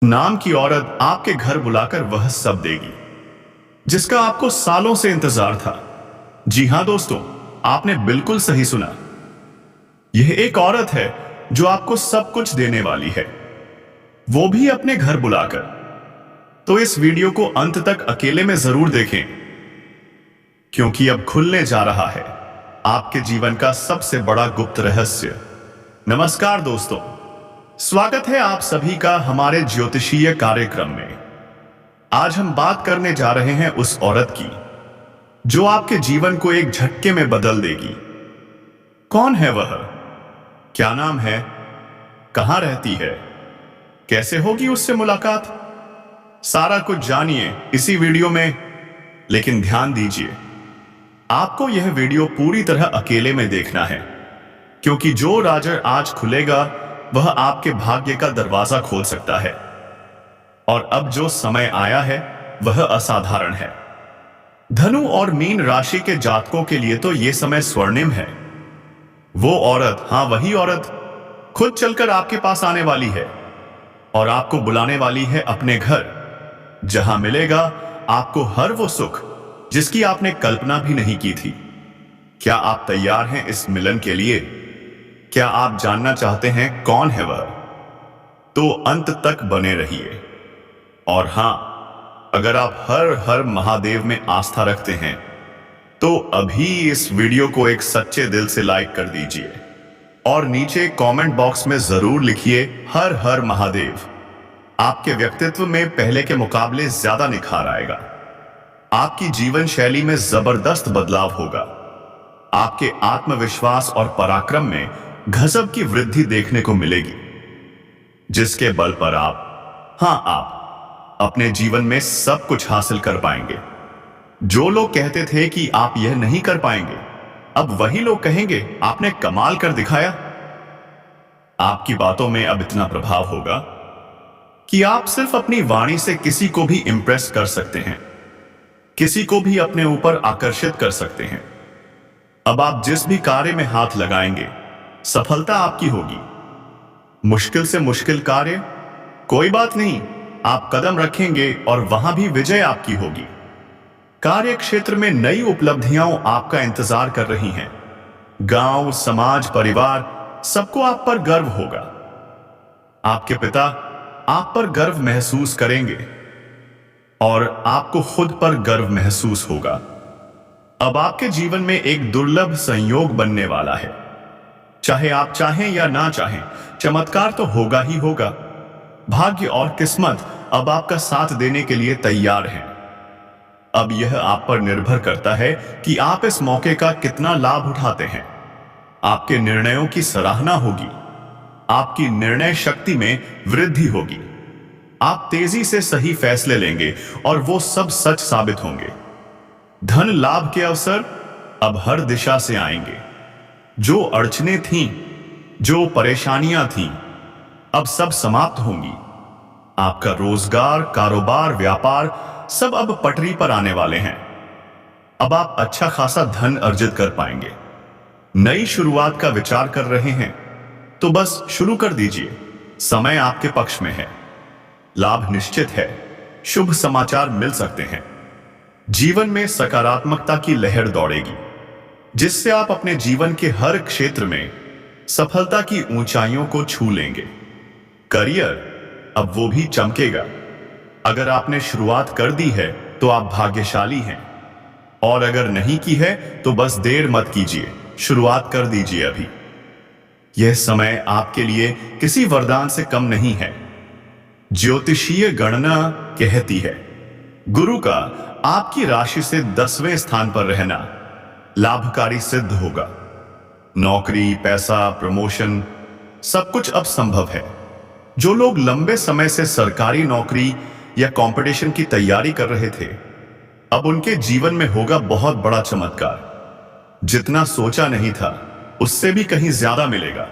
नाम की औरत आपके घर बुलाकर वह सब देगी जिसका आपको सालों से इंतजार था। जी हां दोस्तों, आपने बिल्कुल सही सुना। यह एक औरत है जो आपको सब कुछ देने वाली है, वो भी अपने घर बुलाकर। तो इस वीडियो को अंत तक अकेले में जरूर देखें, क्योंकि अब खुलने जा रहा है आपके जीवन का सबसे बड़ा गुप्त रहस्य। नमस्कार दोस्तों, स्वागत है आप सभी का हमारे ज्योतिषीय कार्यक्रम में। आज हम बात करने जा रहे हैं उस औरत की जो आपके जीवन को एक झटके में बदल देगी। कौन है वह? क्या नाम है? कहां रहती है? कैसे होगी उससे मुलाकात? सारा कुछ जानिए इसी वीडियो में। लेकिन ध्यान दीजिए, आपको यह वीडियो पूरी तरह अकेले में देखना है, क्योंकि जो राज आज खुलेगा वह आपके भाग्य का दरवाजा खोल सकता है। और अब जो समय आया है वह असाधारण है। धनु और मीन राशि के जातकों के लिए तो यह समय स्वर्णिम है। वो औरत, हाँ वही औरत, खुद चलकर आपके पास आने वाली है और आपको बुलाने वाली है अपने घर, जहां मिलेगा आपको हर वो सुख जिसकी आपने कल्पना भी नहीं की थी। क्या आप तैयार हैं इस मिलन के लिए? क्या आप जानना चाहते हैं कौन है वह? तो अंत तक बने रहिए। और हां, अगर आप हर हर महादेव में आस्था रखते हैं तो अभी इस वीडियो को एक सच्चे दिल से लाइक कर दीजिए और नीचे कमेंट बॉक्स में जरूर लिखिए हर हर महादेव। आपके व्यक्तित्व में पहले के मुकाबले ज्यादा निखार आएगा। आपकी जीवन शैली में जबरदस्त बदलाव होगा। आपके आत्मविश्वास और पराक्रम में गजब की वृद्धि देखने को मिलेगी, जिसके बल पर आप अपने जीवन में सब कुछ हासिल कर पाएंगे। जो लोग कहते थे कि आप यह नहीं कर पाएंगे, अब वही लोग कहेंगे आपने कमाल कर दिखाया। आपकी बातों में अब इतना प्रभाव होगा कि आप सिर्फ अपनी वाणी से किसी को भी इंप्रेस कर सकते हैं, किसी को भी अपने ऊपर आकर्षित कर सकते हैं। अब आप जिस भी कार्य में हाथ लगाएंगे, सफलता आपकी होगी। मुश्किल से मुश्किल कार्य, कोई बात नहीं, आप कदम रखेंगे और वहां भी विजय आपकी होगी। कार्य क्षेत्र में नई उपलब्धियां आपका इंतजार कर रही हैं। गांव, समाज, परिवार, सबको आप पर गर्व होगा। आपके पिता आप पर गर्व महसूस करेंगे और आपको खुद पर गर्व महसूस होगा। अब आपके जीवन में एक दुर्लभ संयोग बनने वाला है। चाहे आप चाहें या ना चाहें, चमत्कार तो होगा ही होगा। भाग्य और किस्मत अब आपका साथ देने के लिए तैयार हैं। अब यह आप पर निर्भर करता है कि आप इस मौके का कितना लाभ उठाते हैं। आपके निर्णयों की सराहना होगी, आपकी निर्णय शक्ति में वृद्धि होगी। आप तेजी से सही फैसले लेंगे और वो सब सच साबित होंगे। धन लाभ के अवसर अब हर दिशा से आएंगे। जो अड़चनें थीं, जो परेशानियां थीं, अब सब समाप्त होंगी। आपका रोजगार, कारोबार, व्यापार सब अब पटरी पर आने वाले हैं। अब आप अच्छा खासा धन अर्जित कर पाएंगे। नई शुरुआत का विचार कर रहे हैं तो बस शुरू कर दीजिए, समय आपके पक्ष में है। लाभ निश्चित है, शुभ समाचार मिल सकते हैं। जीवन में सकारात्मकता की लहर दौड़ेगी, जिससे आप अपने जीवन के हर क्षेत्र में सफलता की ऊंचाइयों को छू लेंगे। करियर अब वो भी चमकेगा। अगर आपने शुरुआत कर दी है तो आप भाग्यशाली हैं, और अगर नहीं की है तो बस देर मत कीजिए, शुरुआत कर दीजिए अभी। यह समय आपके लिए किसी वरदान से कम नहीं है। ज्योतिषीय गणना कहती है गुरु का आपकी राशि से 10वें स्थान पर रहना लाभकारी सिद्ध होगा। नौकरी, पैसा, प्रमोशन सब कुछ अब संभव है। जो लोग लंबे समय से सरकारी नौकरी या कंपटीशन की तैयारी कर रहे थे, अब उनके जीवन में होगा बहुत बड़ा चमत्कार। जितना सोचा नहीं था उससे भी कहीं ज्यादा मिलेगा।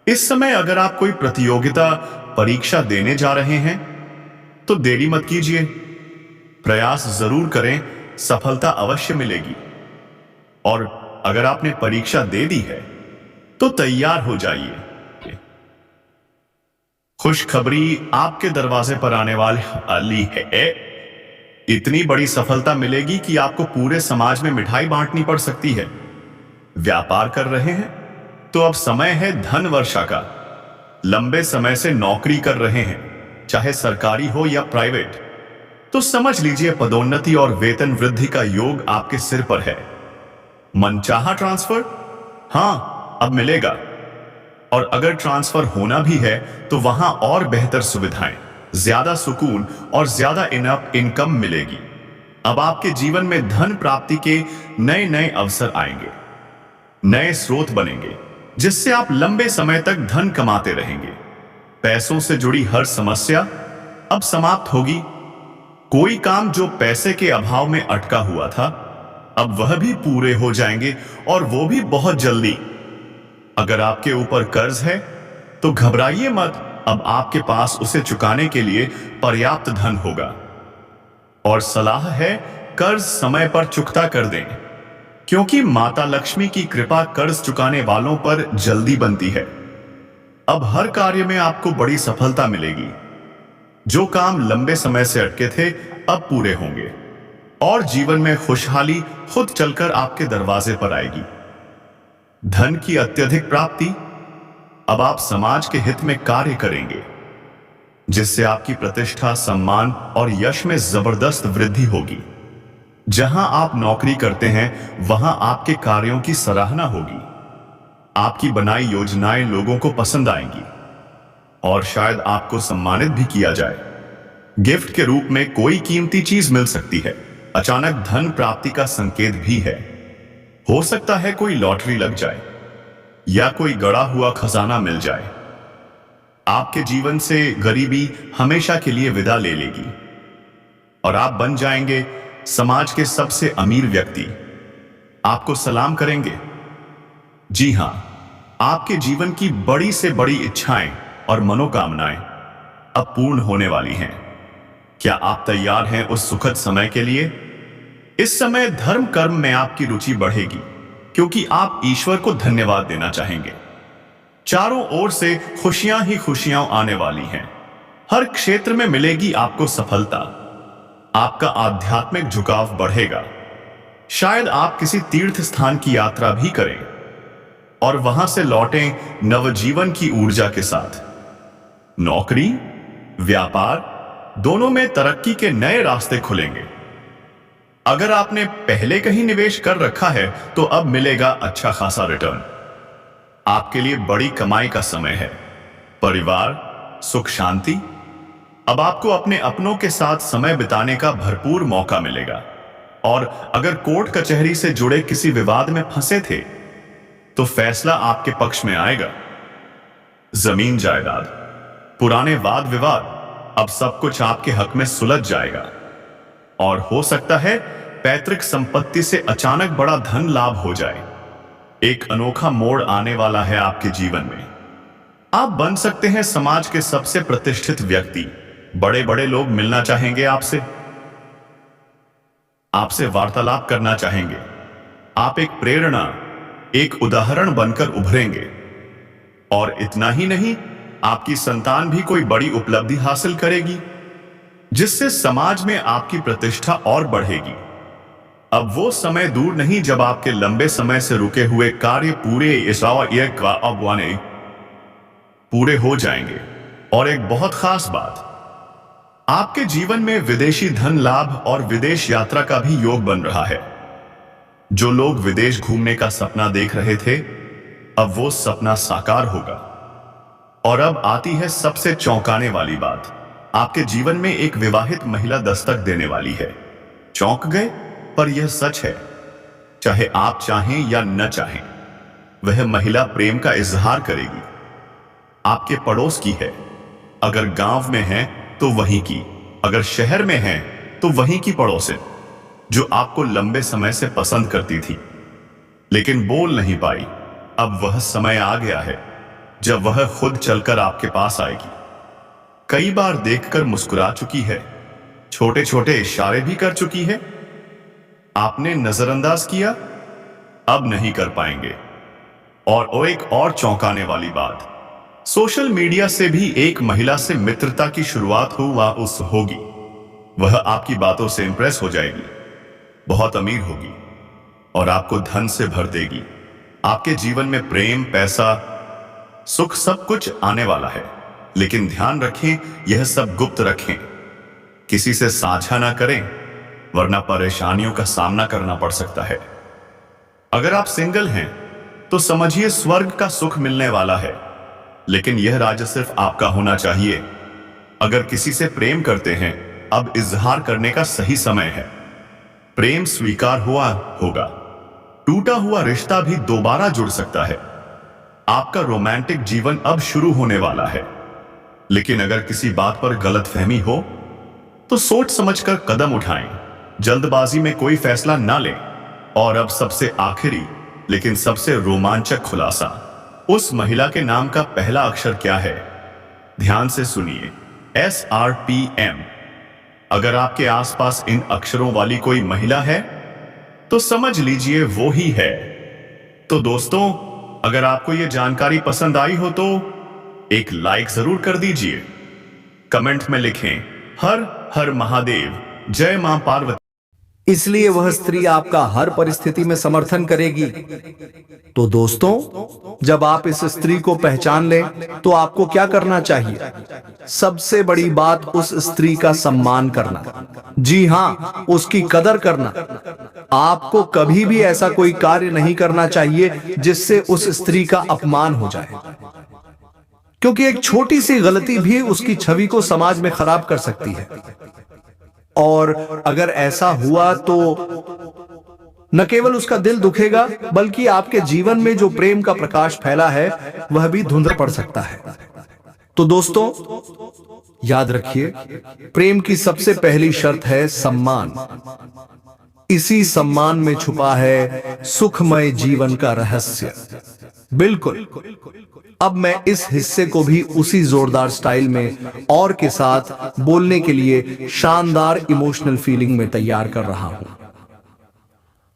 इस समय अगर आप कोई प्रतियोगिता, परीक्षा देने जा रहे हैं तो देरी मत कीजिए, प्रयास जरूर करें, सफलता अवश्य मिलेगी। और अगर आपने परीक्षा दे दी है तो तैयार हो जाइए। खुशखबरी आपके दरवाजे पर आने वाली है। इतनी बड़ी सफलता मिलेगी कि आपको पूरे समाज में मिठाई बांटनी पड़ सकती है। व्यापार कर रहे हैं तो अब समय है धन वर्षा का। लंबे समय से नौकरी कर रहे हैं, चाहे सरकारी हो या प्राइवेट, तो समझ लीजिए पदोन्नति और वेतन वृद्धि का योग आपके सिर पर है। मनचाहा ट्रांसफर, हां, अब मिलेगा। और अगर ट्रांसफर होना भी है तो वहां और बेहतर सुविधाएं, ज्यादा सुकून और ज्यादा इनकम मिलेगी। अब आपके जीवन में धन प्राप्ति के नए नए अवसर आएंगे, नए स्रोत बनेंगे, जिससे आप लंबे समय तक धन कमाते रहेंगे। पैसों से जुड़ी हर समस्या अब समाप्त होगी। कोई काम जो पैसे के अभाव में अटका हुआ था, अब वह भी पूरे हो जाएंगे, और वो भी बहुत जल्दी। अगर आपके ऊपर कर्ज है तो घबराइए मत, अब आपके पास उसे चुकाने के लिए पर्याप्त धन होगा। और सलाह है, कर्ज समय पर चुकता कर दें, क्योंकि माता लक्ष्मी की कृपा कर्ज चुकाने वालों पर जल्दी बनती है। अब हर कार्य में आपको बड़ी सफलता मिलेगी। जो काम लंबे समय से अटके थे अब पूरे होंगे, और जीवन में खुशहाली खुद चलकर आपके दरवाजे पर आएगी। धन की अत्यधिक प्राप्ति, अब आप समाज के हित में कार्य करेंगे, जिससे आपकी प्रतिष्ठा, सम्मान और यश में जबरदस्त वृद्धि होगी। जहां आप नौकरी करते हैं वहां आपके कार्यों की सराहना होगी। आपकी बनाई योजनाएं लोगों को पसंद आएंगी, और शायद आपको सम्मानित भी किया जाए। गिफ्ट के रूप में कोई कीमती चीज मिल सकती है। अचानक धन प्राप्ति का संकेत भी है। हो सकता है कोई लॉटरी लग जाए या कोई गड़ा हुआ खजाना मिल जाए। आपके जीवन से गरीबी हमेशा के लिए विदा ले लेगी, और आप बन जाएंगे समाज के सबसे अमीर व्यक्ति। आपको सलाम करेंगे। जी हां, आपके जीवन की बड़ी से बड़ी इच्छाएं और मनोकामनाएं अब पूर्ण होने वाली हैं। क्या आप तैयार हैं उस सुखद समय के लिए? इस समय धर्म कर्म में आपकी रुचि बढ़ेगी, क्योंकि आप ईश्वर को धन्यवाद देना चाहेंगे। चारों ओर से खुशियां ही खुशियां आने वाली हैं। हर क्षेत्र में मिलेगी आपको सफलता। आपका आध्यात्मिक झुकाव बढ़ेगा। शायद आप किसी तीर्थ स्थान की यात्रा भी करें और वहां से लौटें नवजीवन की ऊर्जा के साथ। नौकरी, व्यापार दोनों में तरक्की के नए रास्ते खुलेंगे। अगर आपने पहले कहीं निवेश कर रखा है तो अब मिलेगा अच्छा खासा रिटर्न। आपके लिए बड़ी कमाई का समय है। परिवार, सुख शांति, अब आपको अपने अपनों के साथ समय बिताने का भरपूर मौका मिलेगा। और अगर कोर्ट कचहरी से जुड़े किसी विवाद में फंसे थे तो फैसला आपके पक्ष में आएगा। जमीन जायदाद, पुराने वाद विवाद, अब सब कुछ आपके हक में सुलझ जाएगा। और हो सकता है पैतृक संपत्ति से अचानक बड़ा धन लाभ हो जाए। एक अनोखा मोड़ आने वाला है आपके जीवन में। आप बन सकते हैं समाज के सबसे प्रतिष्ठित व्यक्ति। बड़े बड़े लोग मिलना चाहेंगे आपसे वार्तालाप करना चाहेंगे। आप एक प्रेरणा, एक उदाहरण बनकर उभरेंगे। और इतना ही नहीं, आपकी संतान भी कोई बड़ी उपलब्धि हासिल करेगी, जिससे समाज में आपकी प्रतिष्ठा और बढ़ेगी। अब वो समय दूर नहीं जब आपके लंबे समय से रुके हुए कार्य पूरे हो जाएंगे। और एक बहुत खास बात, आपके जीवन में विदेशी धन लाभ और विदेश यात्रा का भी योग बन रहा है। जो लोग विदेश घूमने का सपना देख रहे थे, अब वो सपना साकार होगा। और अब आती है सबसे चौंकाने वाली बात। आपके जीवन में एक विवाहित महिला दस्तक देने वाली है। चौंक गए? पर यह सच है। चाहे आप चाहें या न चाहें, वह महिला प्रेम का इजहार करेगी। आपके पड़ोस की है। अगर गांव में है तो वहीं की, अगर शहर में है तो वहीं की पड़ोसिन, जो आपको लंबे समय से पसंद करती थी लेकिन बोल नहीं पाई। अब वह समय आ गया है जब वह खुद चलकर आपके पास आएगी। कई बार देखकर मुस्कुरा चुकी है, छोटे छोटे इशारे भी कर चुकी है। आपने नजरअंदाज किया, अब नहीं कर पाएंगे। और एक और चौंकाने वाली बात, सोशल मीडिया से भी एक महिला से मित्रता की शुरुआत हुआ उस होगी, वह आपकी बातों से इंप्रेस हो जाएगी, बहुत अमीर होगी और आपको धन से भर देगी। आपके जीवन में प्रेम, पैसा, सुख सब कुछ आने वाला है, लेकिन ध्यान रखें, यह सब गुप्त रखें, किसी से साझा ना करें, वरना परेशानियों का सामना करना पड़ सकता है। अगर आप सिंगल हैं तो समझिए स्वर्ग का सुख मिलने वाला है, लेकिन यह राज्य सिर्फ आपका होना चाहिए। अगर किसी से प्रेम करते हैं, अब इजहार करने का सही समय है। प्रेम स्वीकार हुआ होगा, टूटा हुआ रिश्ता भी दोबारा जुड़ सकता है। आपका रोमांटिक जीवन अब शुरू होने वाला है, लेकिन अगर किसी बात पर गलतफहमी हो तो सोच समझकर कदम उठाएं, जल्दबाजी में कोई फैसला ना लें। और अब सबसे आखिरी लेकिन सबसे रोमांचक खुलासा, उस महिला के नाम का पहला अक्षर क्या है? ध्यान से सुनिए, SRPM। अगर आपके आसपास इन अक्षरों वाली कोई महिला है तो समझ लीजिए वो ही है। तो दोस्तों, अगर आपको यह जानकारी पसंद आई हो तो एक लाइक जरूर कर दीजिए। कमेंट में लिखें हर हर महादेव, जय मां पार्वती। इसलिए वह स्त्री आपका हर परिस्थिति में समर्थन करेगी। तो दोस्तों, जब आप इस स्त्री को पहचान लें तो आपको क्या करना चाहिए? सबसे बड़ी बात, उस स्त्री का सम्मान करना। जी हां, उसकी कदर करना। आपको कभी भी ऐसा कोई कार्य नहीं करना चाहिए जिससे उस स्त्री का अपमान हो जाए, क्योंकि एक छोटी सी गलती भी उसकी छवि को समाज में खराब कर सकती है। और अगर ऐसा हुआ तो न केवल उसका दिल दुखेगा, बल्कि आपके जीवन में जो प्रेम का प्रकाश फैला है वह भी धुंधला पड़ सकता है। तो दोस्तों, याद रखिए, प्रेम की सबसे पहली शर्त है सम्मान। इसी सम्मान में छुपा है सुखमय जीवन का रहस्य। बिल्कुल। अब मैं इस हिस्से को भी उसी जोरदार स्टाइल में और के साथ बोलने के लिए शानदार इमोशनल फीलिंग में तैयार कर रहा हूं।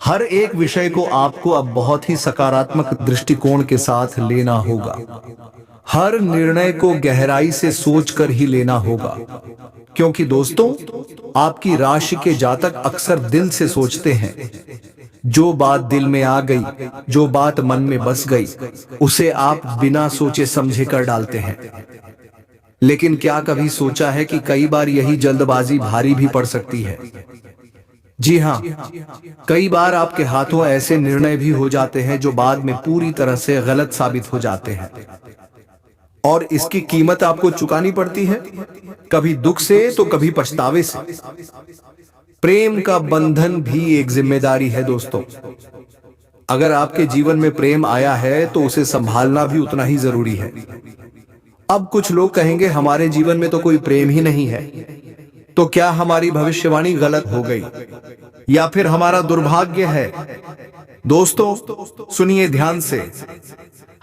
हर एक विषय को आपको अब बहुत ही सकारात्मक दृष्टिकोण के साथ लेना होगा। हर निर्णय को गहराई से सोचकर ही लेना होगा, क्योंकि दोस्तों, आपकी राशि के जातक अक्सर दिल से सोचते हैं। जो बात दिल में आ गई, जो बात मन में बस गई, उसे आप बिना सोचे समझे कर डालते हैं। लेकिन क्या कभी सोचा है कि कई बार यही जल्दबाजी भारी भी पड़ सकती है? जी हां, कई बार आपके हाथों ऐसे निर्णय भी हो जाते हैं जो बाद में पूरी तरह से गलत साबित हो जाते हैं, और इसकी कीमत आपको चुकानी पड़ती है, कभी दुख से तो कभी पछतावे से। प्रेम का बंधन भी एक जिम्मेदारी है दोस्तों। अगर आपके जीवन में प्रेम आया है तो उसे संभालना भी उतना ही जरूरी है। अब कुछ लोग कहेंगे, हमारे जीवन में तो कोई प्रेम ही नहीं है, तो क्या हमारी भविष्यवाणी गलत हो गई या फिर हमारा दुर्भाग्य है? दोस्तों, सुनिए ध्यान से।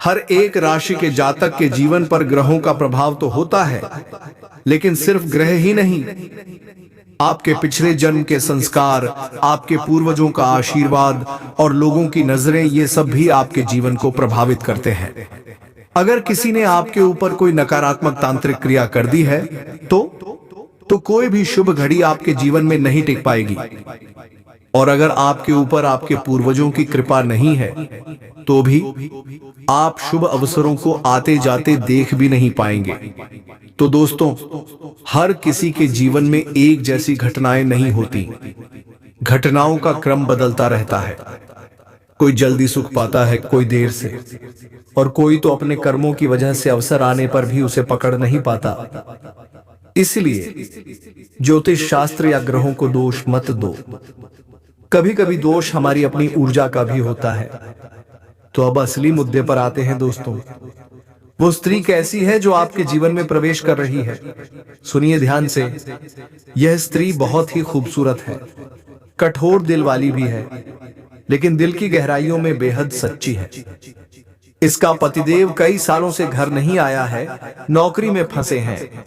हर एक राशि के जातक के जीवन पर ग्रहों का प्रभाव तो होता है, लेकिन सिर्फ ग्रह ही नहीं, आपके पिछले जन्म के संस्कार, आपके पूर्वजों का आशीर्वाद और लोगों की नजरें, ये सब भी आपके जीवन को प्रभावित करते हैं। अगर किसी ने आपके ऊपर कोई नकारात्मक तांत्रिक क्रिया कर दी है तो कोई भी शुभ घड़ी आपके जीवन में नहीं टिक पाएगी। और अगर आपके ऊपर आपके पूर्वजों की कृपा नहीं है तो भी आप शुभ अवसरों को आते जाते देख भी नहीं पाएंगे। तो दोस्तों, हर किसी के जीवन में एक जैसी घटनाएं नहीं होती। घटनाओं का क्रम बदलता रहता है। कोई जल्दी सुख पाता है, कोई देर से, और कोई तो अपने कर्मों की वजह से अवसर आने पर भी उसे पकड़ नहीं पाता। इसलिए ज्योतिष शास्त्र या ग्रहों को दोष मत दो। कभी कभी दोष हमारी अपनी ऊर्जा का भी होता है। तो अब असली मुद्दे पर आते हैं दोस्तों। वो स्त्री कैसी है जो आपके जीवन में प्रवेश कर रही है? सुनिए ध्यान से। यह स्त्री बहुत ही खूबसूरत है, कठोर दिल वाली भी है, लेकिन दिल की गहराइयों में बेहद सच्ची है। इसका पतिदेव कई सालों से घर नहीं आया है, नौकरी में फंसे हैं,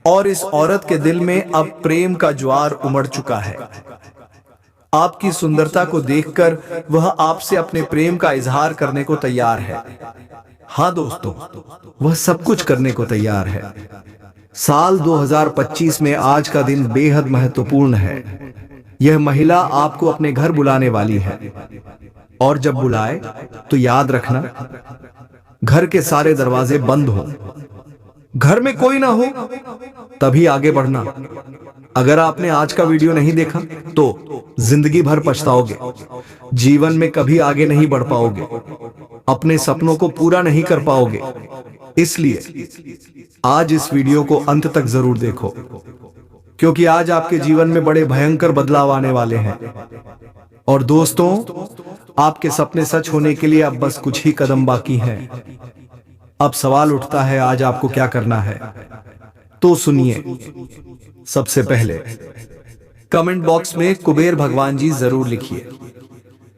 और इस औरत के दिल में अब प्रेम का ज्वार उमड़ चुका है। आपकी सुंदरता को देखकर वह आपसे अपने प्रेम का इजहार करने को तैयार है। हाँ दोस्तों, वह सब कुछ करने को तैयार है। साल 2025 में आज का दिन बेहद महत्वपूर्ण है। यह महिला आपको अपने घर बुलाने वाली है, और जब बुलाए तो याद रखना, घर के सारे दरवाजे बंद हो, घर में कोई ना हो, तभी आगे बढ़ना। अगर आपने आज का वीडियो नहीं देखा तो जिंदगी भर पछताओगे, जीवन में कभी आगे नहीं बढ़ पाओगे, अपने सपनों को पूरा नहीं कर पाओगे। इसलिए आज इस वीडियो को अंत तक जरूर देखो, क्योंकि आज आपके जीवन में बड़े भयंकर बदलाव आने वाले हैं। और दोस्तों, आपके सपने सच होने के लिए अब बस कुछ ही कदम बाकी हैं। अब सवाल उठता है, आज आपको क्या करना है? तो सुनिए। सबसे पहले कमेंट बॉक्स में कुबेर भगवान जी जरूर लिखिए,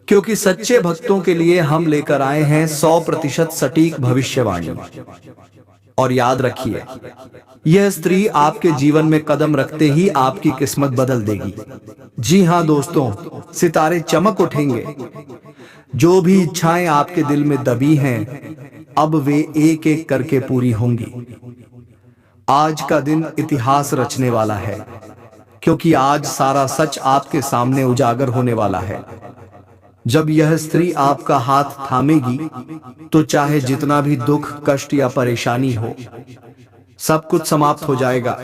क्योंकि सच्चे भक्तों के लिए हम लेकर आए हैं 100% सटीक भविष्यवाणी। और याद रखिए, यह स्त्री आपके जीवन में कदम रखते ही आपकी किस्मत बदल देगी। जी हां दोस्तों, सितारे चमक उठेंगे। जो भी इच्छाएं आपके दिल में दबी हैं, अब वे एक एक करके पूरी होंगी। आज का दिन इतिहास रचने वाला है, क्योंकि आज सारा सच आपके सामने उजागर होने वाला है। जब यह स्त्री आपका हाथ थामेगी, तो चाहे जितना भी दुख, कष्ट या परेशानी हो, सब कुछ समाप्त हो जाएगा।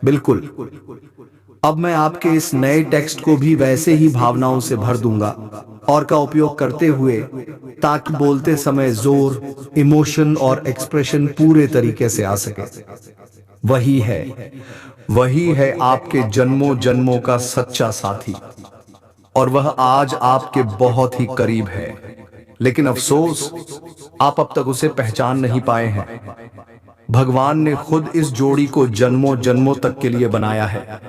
बिल्कुल। अब मैं आपके इस नए टेक्स्ट को भी वैसे ही भावनाओं से भर दूंगा और का उपयोग करते हुए, ताकि बोलते समय जोर, इमोशन और एक्सप्रेशन पूरे तरीके से आ सके। वही है आपके जन्मों जन्मों का सच्चा साथी, और वह आज आपके बहुत ही करीब है। लेकिन अफसोस, आप अब तक उसे पहचान नहीं पाए हैं। भगवान ने खुद इस जोड़ी को जन्मों जन्मों तक के लिए बनाया है,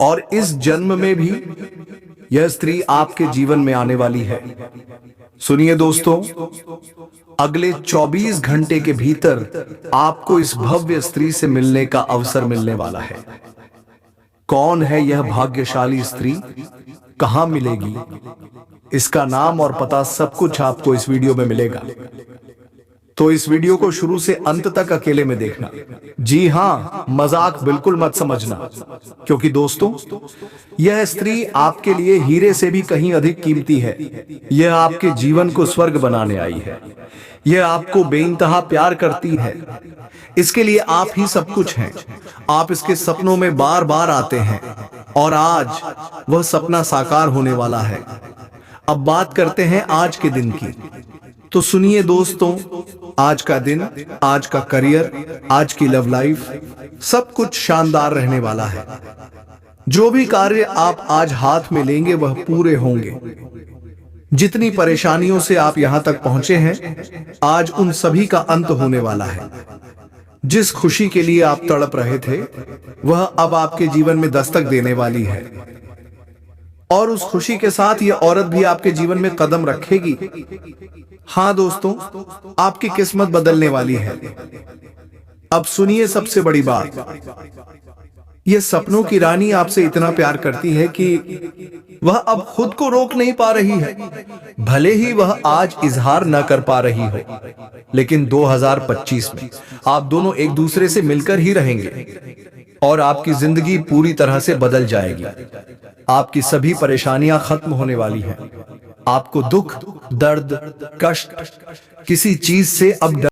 और इस जन्म में भी यह स्त्री आपके जीवन में आने वाली है। सुनिए दोस्तों, अगले 24 घंटे के भीतर आपको इस भव्य स्त्री से मिलने का अवसर मिलने वाला है। कौन है यह भाग्यशाली स्त्री, कहां मिलेगी, इसका नाम और पता सब कुछ आपको इस वीडियो में मिलेगा। तो इस वीडियो को शुरू से अंत तक अकेले में देखना। जी हां, मजाक बिल्कुल मत समझना, क्योंकि दोस्तों, यह स्त्री आपके लिए हीरे से भी कहीं अधिक कीमती है। यह आपके जीवन को स्वर्ग बनाने आई है। यह आपको बेइंतहा प्यार करती है। इसके लिए आप ही सब कुछ हैं। आप इसके सपनों में बार बार आते हैं, और आज वह सपना साकार होने वाला है। अब बात करते हैं आज के दिन की। तो सुनिए दोस्तों, आज का दिन, आज का करियर, आज की लव लाइफ, सब कुछ शानदार रहने वाला है। जो भी कार्य आप आज हाथ में लेंगे वह पूरे होंगे। जितनी परेशानियों से आप यहां तक पहुंचे हैं, आज उन सभी का अंत होने वाला है। जिस खुशी के लिए आप तड़प रहे थे, वह अब आपके जीवन में दस्तक देने वाली है, और उस खुशी के साथ यह औरत भी आपके जीवन में कदम रखेगी। हां दोस्तों, आपकी किस्मत बदलने वाली है। अब सुनिए सबसे बड़ी बात, यह सपनों की रानी आपसे इतना प्यार करती है कि वह अब खुद को रोक नहीं पा रही है। भले ही वह आज इजहार न कर पा रही हो, लेकिन 2025 में आप दोनों एक दूसरे से मिलकर ही रहेंगे, और आपकी जिंदगी पूरी तरह से बदल जाएगी। आपकी सभी परेशानियां खत्म होने वाली हैं। आपको दुख, दर्द, कष्ट, किसी चीज से अब